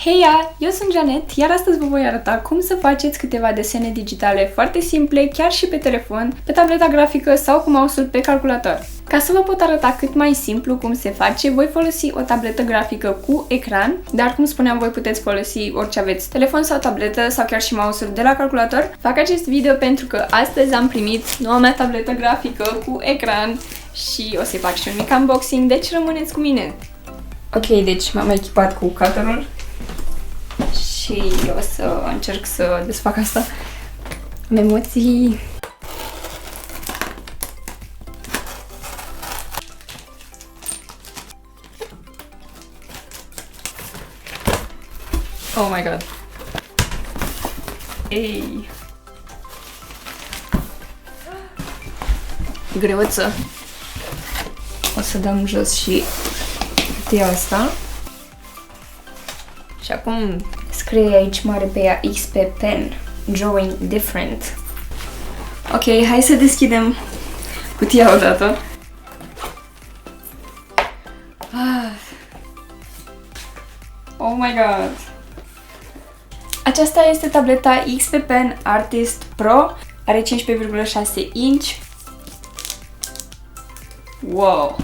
Heia! Eu sunt Janet, iar astăzi vă voi arăta cum să faceți câteva desene digitale foarte simple, chiar și pe telefon, pe tableta grafică sau cu mouse-ul pe calculator. Ca să vă pot arăta cât mai simplu cum se face, voi folosi o tabletă grafică cu ecran, dar cum spuneam, voi puteți folosi orice aveți, telefon sau tabletă sau chiar și mouse-ul de la calculator. Fac acest video pentru că astăzi am primit noua mea tabletă grafică cu ecran și o să-i fac și un mic unboxing, deci rămâneți cu mine! Ok, deci m-am echipat cu cutterul și o să încerc să desfac asta. Am emoții. Oh my god. Ei. Greuță. O să dăm jos și cutia asta. Și acum scrie aici mare pe ea XP Pen, Drawing Different. Ok, hai să deschidem cutia odată. Oh my god! Aceasta este tableta XP Pen Artist Pro, are 15,6 inch. Wow!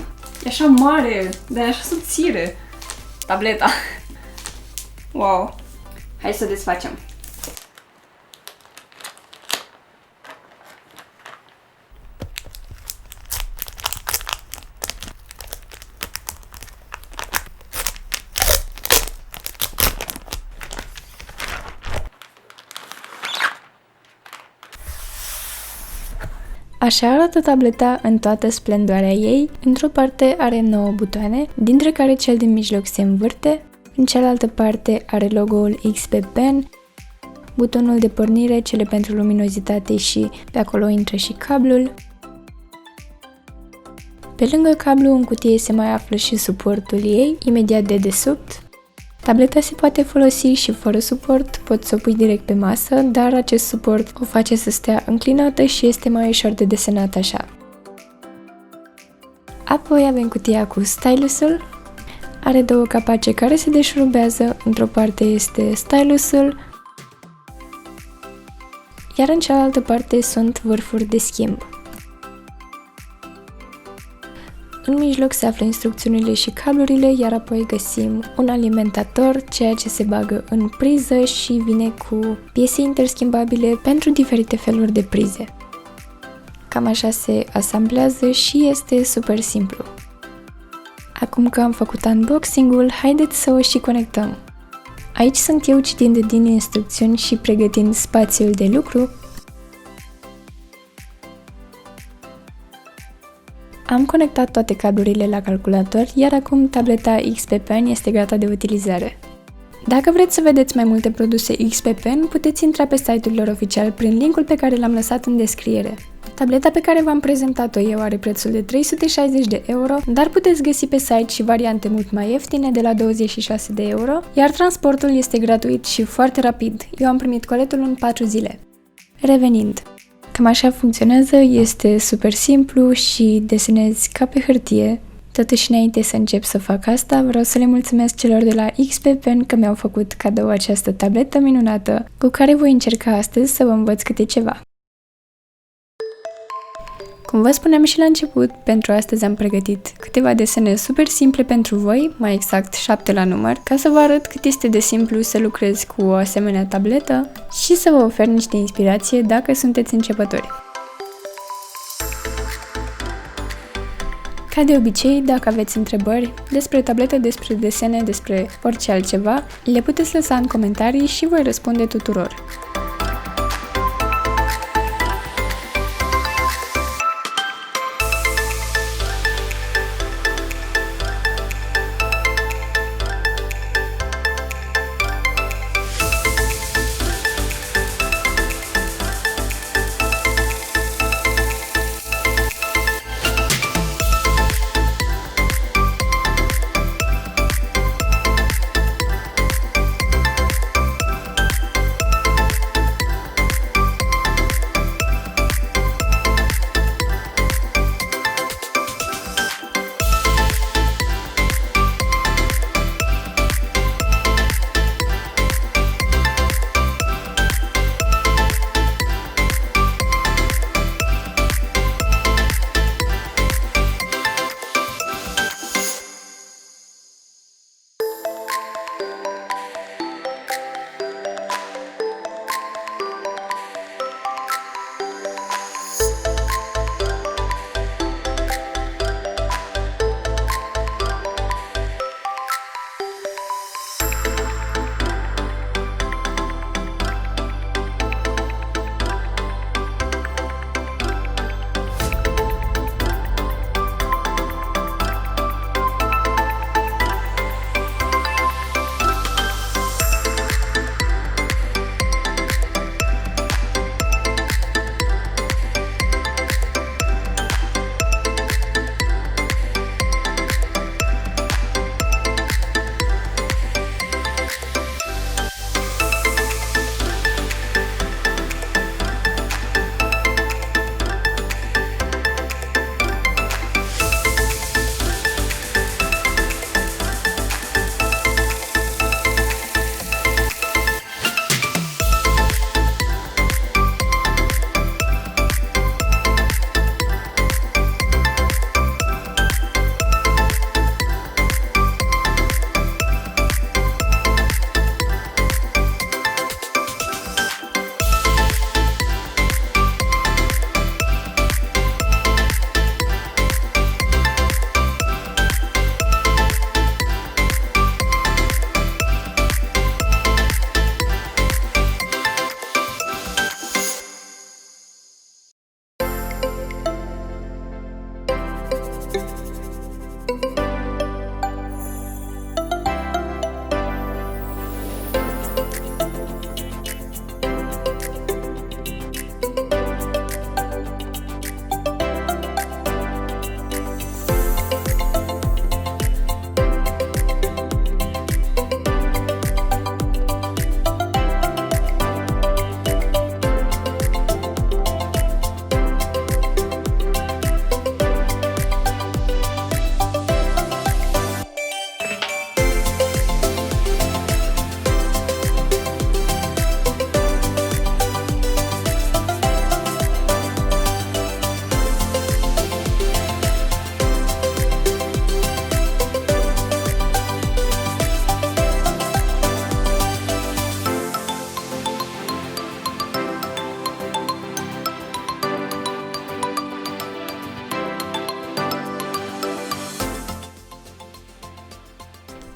E așa mare, dar e așa subțire tableta. Wow! Hai să desfacem. Așa arată tableta în toată splendoarea ei. Într-o parte are 9 butoane, dintre care cel din mijloc se învârte. În cealaltă parte are logo-ul XP Pen, butonul de pornire, cele pentru luminozitate și pe acolo intră și cablul. Pe lângă cablu în cutie se mai află și suportul ei, imediat dedesubt. Tableta se poate folosi și fără suport, poți să o pui direct pe masă, dar acest suport o face să stea înclinată și este mai ușor de desenat așa. Apoi avem cutia cu stylusul. Are două capace care se deșurubează, într-o parte este stylusul, iar în cealaltă parte sunt vârfuri de schimb. În mijloc se află instrucțiunile și cablurile, iar apoi găsim un alimentator, ceea ce se bagă în priză și vine cu piese interschimbabile pentru diferite feluri de prize. Cam așa se asamblează și este super simplu. Acum că am făcut unboxing-ul, haideți să o și conectăm. Aici sunt eu citind din instrucțiuni și pregătind spațiul de lucru. Am conectat toate cablurile la calculator, iar acum tableta XP Pen este gata de utilizare. Dacă vreți să vedeți mai multe produse XP Pen, puteți intra pe site-ul lor oficial prin linkul pe care l-am lăsat în descriere. Tableta pe care v-am prezentat-o eu are prețul de 360 de euro, dar puteți găsi pe site și variante mult mai ieftine de la 26 de euro, iar transportul este gratuit și foarte rapid. Eu am primit coletul în 4 zile. Revenind, cam așa funcționează, este super simplu și desenezi ca pe hârtie. Totuși, înainte să încep să fac asta, vreau să le mulțumesc celor de la XP Pen că mi-au făcut cadou această tabletă minunată, cu care voi încerca astăzi să vă învăț câte ceva. Cum vă spuneam și la început, pentru astăzi am pregătit câteva desene super simple pentru voi, mai exact 7 la număr, ca să vă arăt cât este de simplu să lucrezi cu o asemenea tabletă și să vă ofer niște inspirație dacă sunteți începători. Ca de obicei, dacă aveți întrebări despre tabletă, despre desene, despre orice altceva, le puteți lăsa în comentarii și voi răspunde tuturor.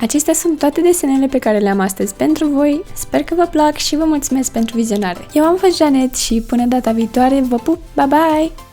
Acestea sunt toate desenele pe care le-am astăzi pentru voi, sper că vă plac și vă mulțumesc pentru vizionare. Eu am fost Janet și până data viitoare vă pup, bye bye!